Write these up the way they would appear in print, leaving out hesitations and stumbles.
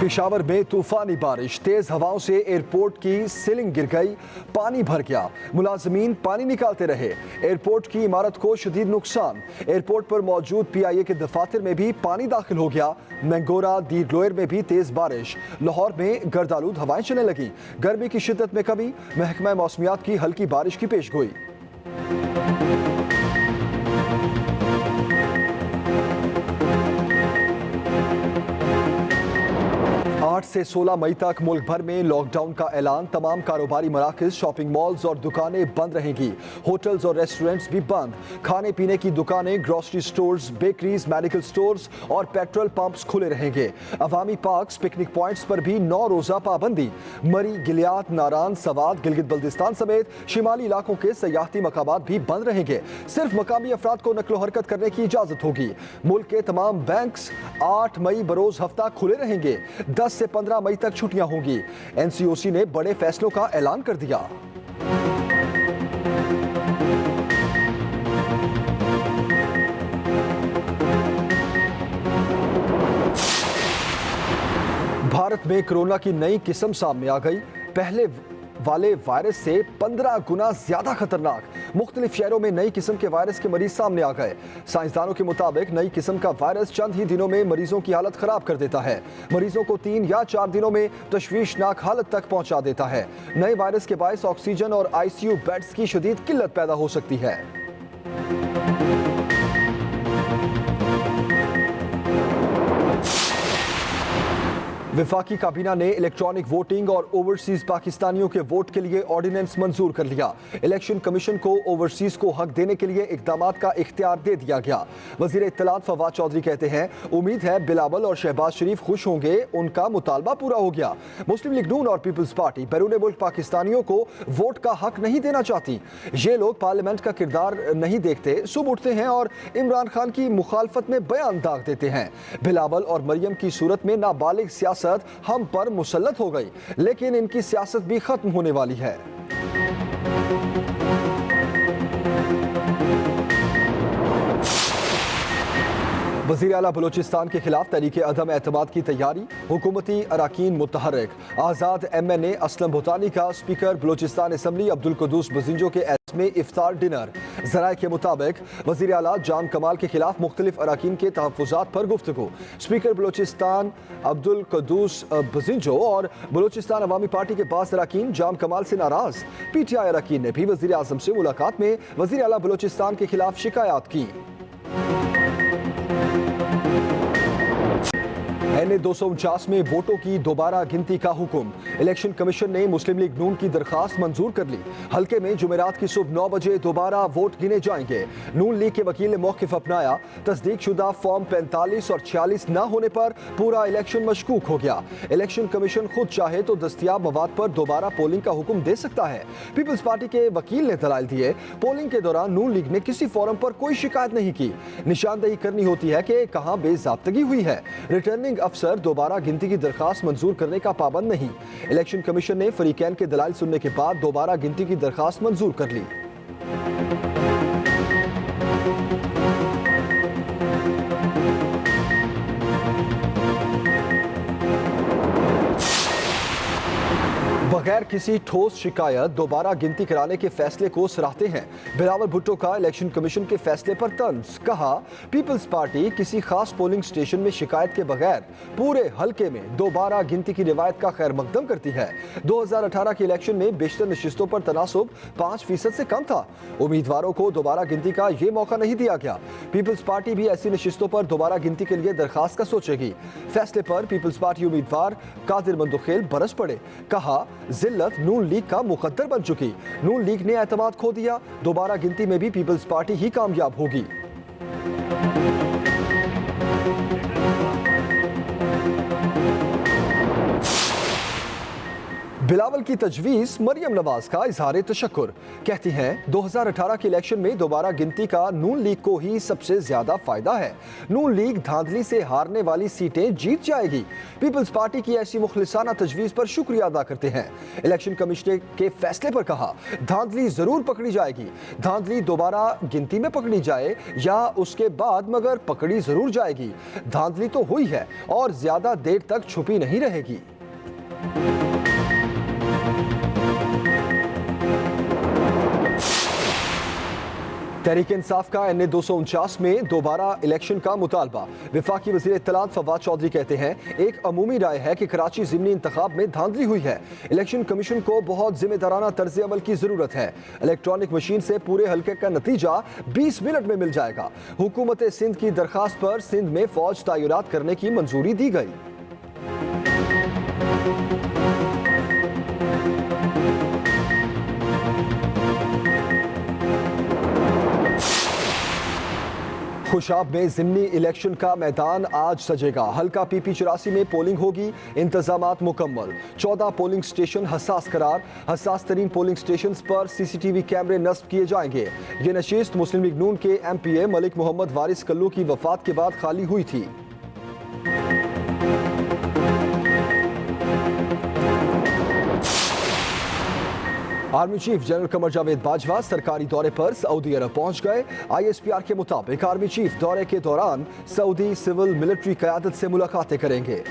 पेशावर में तूफानी बारिश, तेज हवाओं से एयरपोर्ट की सीलिंग गिर गई, पानी भर गया, मुलाजमीन पानी निकालते रहे। एयरपोर्ट की इमारत को शदीद नुकसान। एयरपोर्ट पर मौजूद PIA के दफातर में भी पानी दाखिल हो गया। मैंगोरा दी ग्लोयर में भी तेज बारिश। लाहौर में गर्दालूद हवाएं चलने लगी। गर्मी की शिद्दत में कमी, महकमा मौसमियात की हल्की बारिश की पेशगोई। 8 से 16 मई तक मुल्क भर में लॉकडाउन का ऐलान। तमाम कारोबारी मराकज, शॉपिंग मॉल्स और दुकानें बंद रहेंगी। होटल्स और रेस्टोरेंट्स भी बंद। खाने पीने की दुकानें, grocery stores, bakeries, medical stores और पेट्रोल पंप्स खुले रहेंगे। अवामी पार्क्स, पिकनिक पॉइंट्स पर भी 9 रोजा पाबंदी। मरी, गिलियात, नारान, सवात, गिलगित बल्तिस्तान समेत शिमाली इलाकों के सयाहती मकामात भी बंद रहेंगे। सिर्फ मकामी अफराद को नकलो हरकत करने की इजाजत होगी। मुल्क के तमाम बैंक्स 8 मई बरोज हफ्ता खुले रहेंगे। 10 से 15 मई तक छुट्टियां होंगी। NCOC ने बड़े फैसलों का ऐलान कर दिया। भारत में कोरोना की नई किस्म सामने आ गई। पहले वाले वायरस से 15 गुना ज्यादा खतरनाक। मुख्तलिफ शहरों में नई किस्म के वायरस के मरीज सामने आ गए। साइंसदानों के मुताबिक नई किस्म का वायरस चंद ही दिनों में मरीजों की हालत खराब कर देता है। मरीजों को 3 या 4 दिनों में तशवीशनाक हालत तक पहुंचा देता है। नए वायरस के बायस ऑक्सीजन और ICU बेड्स की शदीद किल्लत पैदा हो सकती है। वफाकी काबीना ने इलेक्ट्रॉनिक वोटिंग और ओवरसीज पाकिस्तानियों के वोट के लिए ऑर्डिनेंस मंजूर कर लिया। इलेक्शन कमीशन को ओवरसीज को हक देने के लिए इकदामात का इख्तियार दे दिया गया। वजीर इत्तलात फवाद चौधरी कहते हैं, उम्मीद है बिलावल और शहबाज शरीफ खुश होंगे, उनका मुतालबा पूरा हो गया। मुस्लिम लीग नून और पीपल्स पार्टी बैरून मुल्क पाकिस्तानियों को वोट का हक नहीं देना चाहती। ये लोग पार्लियामेंट का किरदार नहीं देखते, सुबह उठते हैं और इमरान खान की मुखालफत में बयान दाग देते हैं। बिलावल और मरियम की सूरत में नाबालिग सियासत हम पर मुसल्लत हो गई, लेकिन इनकी सियासत भी खत्म होने वाली है। वज़ीर आला बलोचिस्तान के खिलाफ तहरीक अदम एतमाद की तैयारी। हुकूमती अराकीन मुतहर्रिक। आज़ाद MNA असलम भूटानी का स्पीकर बलोचिस्तान असम्बली अब्दुल कुद्दूस बजिंजो के में इफ्तार डिनर। ज़राए के मुताबिक वज़ीर आला जाम कमाल के खिलाफ मुख्तलिफ अराकीन के तहफ़्फ़ुज़ात पर गुफ्तगू। स्पीकर बलोचिस्तान अब्दुल कुद्दूस बजिंजो और बलोचिस्तान अवामी पार्टी के बाज़ अराकीन जाम कमाल से नाराज़। PTI अराकीन ने भी वज़ीर आज़म से मुलाकात में वज़ीर आला बलोचिस्तान के खिलाफ शिकायत की। NA 249 में वोटों की दोबारा गिनती का हुक्म। इलेक्शन कमीशन ने मुस्लिम लीग नून की दरखास्त मंजूर कर ली। हल्के में जुमेरात की सुबह 9 बजे दोबारा वोट गिने जाएंगे। नून लीग के वकील ने मौक़िफ़ अपनाया। तस्दीक शुदा फॉर्म 45 और 46 न होने पर पूरा इलेक्शन मशकूक हो गया। इलेक्शन कमीशन खुद चाहे तो दस्तयाब मवाद पर दोबारा पोलिंग का हुक्म दे सकता है। पीपल्स पार्टी के वकील ने दलाइल दिए। पोलिंग के दौरान नून लीग ने किसी फॉर्म पर कोई शिकायत नहीं की। निशानदेही करनी होती है कि कहां बेज़ाब्तगी हुई है। रिटर्निंग अफसर दोबारा गिनती की दरखास्त मंजूर करने का पाबंद नहीं। इलेक्शन कमीशन ने फरीकैन के दलाइल सुनने के बाद दोबारा गिनती की दरखास्त मंजूर कर ली। बगैर किसी ठोस शिकायत दोबारा गिनती कराने के फैसले को सराहते हैं। बिलावल भुट्टो का इलेक्शन कमीशन के फैसले पर तंज। कहा, पीपल्स पार्टी किसी खास पोलिंग स्टेशन में शिकायत के बगैर पूरे हल्के में दोबारा गिनती की रिवायत का खैर मकदम करती है। 2018 के इलेक्शन में बेशतर नशिस्तों पर तनासुब 5% से कम था। उम्मीदवारों को दोबारा गिनती का ये मौका नहीं दिया गया। पीपल्स पार्टी भी ऐसी नशिस्तों पर दोबारा गिनती के लिए दरखास्त का सोचेगी। फैसले पर पीपल्स पार्टी उम्मीदवार कादिर मंदुखेल बरस पड़े। कहा, जिल्लत नून लीग का मुकद्दर बन चुकी। नून लीग ने एतमाद खो दिया। दोबारा गिनती में भी पीपल्स पार्टी ही कामयाब होगी। बिलावल की तजवीज़ मरियम नवाज का इजहार तशक्कुर। कहती हैं 2018 के इलेक्शन में दोबारा गिनती का नून लीग को ही सबसे ज्यादा फायदा है। नून लीग धांधली से हारने वाली सीटें जीत जाएगी। पीपल्स पार्टी की ऐसी मुखलिसाना तजवीज़ पर शुक्रिया अदा करते हैं। इलेक्शन कमिश्नर के फैसले पर कहा, धांधली जरूर पकड़ी जाएगी। धांधली दोबारा गिनती में पकड़ी जाए या उसके बाद, मगर पकड़ी जरूर जाएगी। धांधली तो हुई है और ज्यादा देर तक छुपी नहीं रहेगी। तहरीक इंसाफ का NA 249 में दोबारा इलेक्शन का मुतालबा। वफाकी वज़ीर इत्तलात फवाद चौधरी कहते हैं, एक अमूमी राय है कि कराची ज़िमनी इंतखाब में धांधली हुई है। इलेक्शन कमीशन को बहुत जिम्मेदाराना तर्ज अमल की ज़रूरत है। इलेक्ट्रॉनिक मशीन से पूरे हल्के का नतीजा 20 मिनट में मिल जाएगा। हुकूमत सिंध की दरखास्त पर सिंध में फौज तैयारात करने की मंजूरी दी गई। खुशाब में ज़िमनी इलेक्शन का मैदान आज सजेगा। हल्का PP 84 में पोलिंग होगी। इंतजामात मुकम्मल। 14 पोलिंग स्टेशन हसास करार। हसास तरीन पोलिंग स्टेशन पर CCTV कैमरे नस्ब किए जाएंगे। ये नशिस्त मुस्लिम लीग नून के MPA मलिक मोहम्मद वारिस कल्लू की वफात के बाद खाली हुई थी। Army chief general Qamar Javed Bajwa सरकारी दौरे पर सऊदी अरब पहुंच गए। ISPR के मुताबिक आर्मी चीफ दौरे के दौरान सऊदी सिविल मिलिट्री क़यादत से मुलाकातें करेंगे।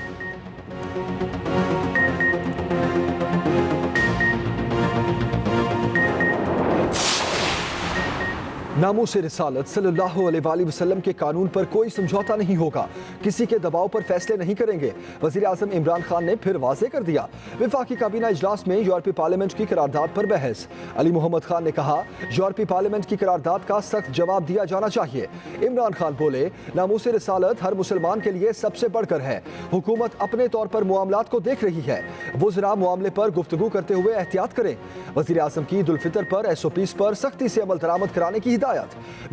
नामूस रिसालत सल्लल्लाहु अलैहि वसल्लम के कानून पर कोई समझौता नहीं होगा। किसी के दबाव पर फैसले नहीं करेंगे। वज़ीर आज़म इमरान खान ने फिर वाज़े कर दिया। वफाकी काबीना इजलास में यूरोपीय पार्लियामेंट की करारदाद पर बहस। अली मोहम्मद खान ने कहा, यूरोपीय पार्लियामेंट की करारदाद का सख्त जवाब दिया जाना चाहिए। इमरान खान बोले, नामूस रिसालत हर मुसलमान के लिए सबसे बढ़कर है। हुकूमत अपने तौर पर मामलात को देख रही है। वुज़रा मामले पर गुफ्तगू करते हुए एहतियात करें। वज़ीर आज़म की ईद उल फितर पर SOPs पर सख्ती से अमल दरामद कराने की हिदायत।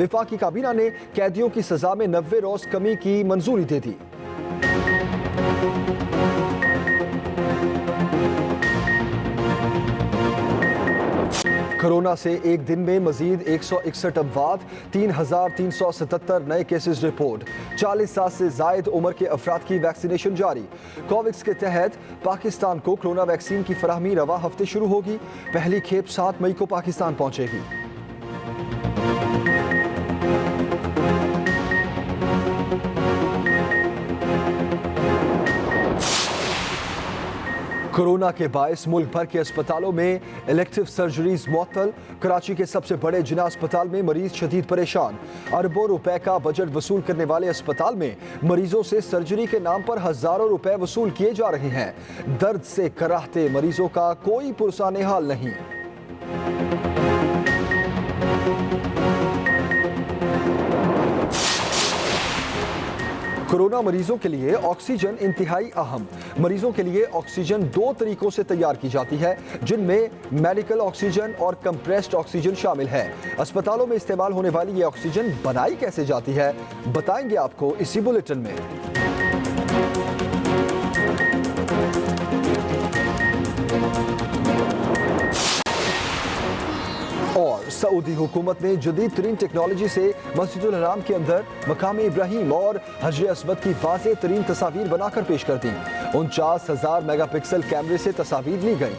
वफाकी काबीना ने कैदियों की सजा में 90 रोज कमी की मंजूरी दे दी। कोरोना से एक दिन में मजीद 161 अमवात, 3,377 नए केसेस रिपोर्ट। 40 साल से जायद उम्र के अफराद की वैक्सीनेशन जारी। कोवैक्स के तहत पाकिस्तान को कोरोना वैक्सीन की फराहमी रवा हफ्ते शुरू होगी। पहली खेप 7 मई को पाकिस्तान पहुंचेगी। कोरोना के बायस मुल्क भर के अस्पतालों में इलेक्टिव सर्जरीज मुअत्तल। कराची के सबसे बड़े जिना अस्पताल में मरीज शदीद परेशान। अरबों रुपए का बजट वसूल करने वाले अस्पताल में मरीजों से सर्जरी के नाम पर हजारों रुपए वसूल किए जा रहे हैं। दर्द से कराहते मरीजों का कोई पुरसाने हाल नहीं। कोरोना मरीजों के लिए ऑक्सीजन इंतहाई अहम। मरीजों के लिए ऑक्सीजन 2 तरीकों से तैयार की जाती है, जिनमें मेडिकल ऑक्सीजन और कंप्रेस्ड ऑक्सीजन शामिल है। अस्पतालों में इस्तेमाल होने वाली ये ऑक्सीजन बनाई कैसे जाती है, बताएंगे आपको इसी बुलेटिन में। और सऊदी हुकूमत ने जदीद तरीन टेक्नोलॉजी से मस्जिदुल हराम के अंदर मकाम इब्राहिम और हजर अस्वद की वाज़ेह तरीन तस्वीर बनाकर पेश कर दी। 49,000 मेगापिक्सल कैमरे से तस्वीर ली गई।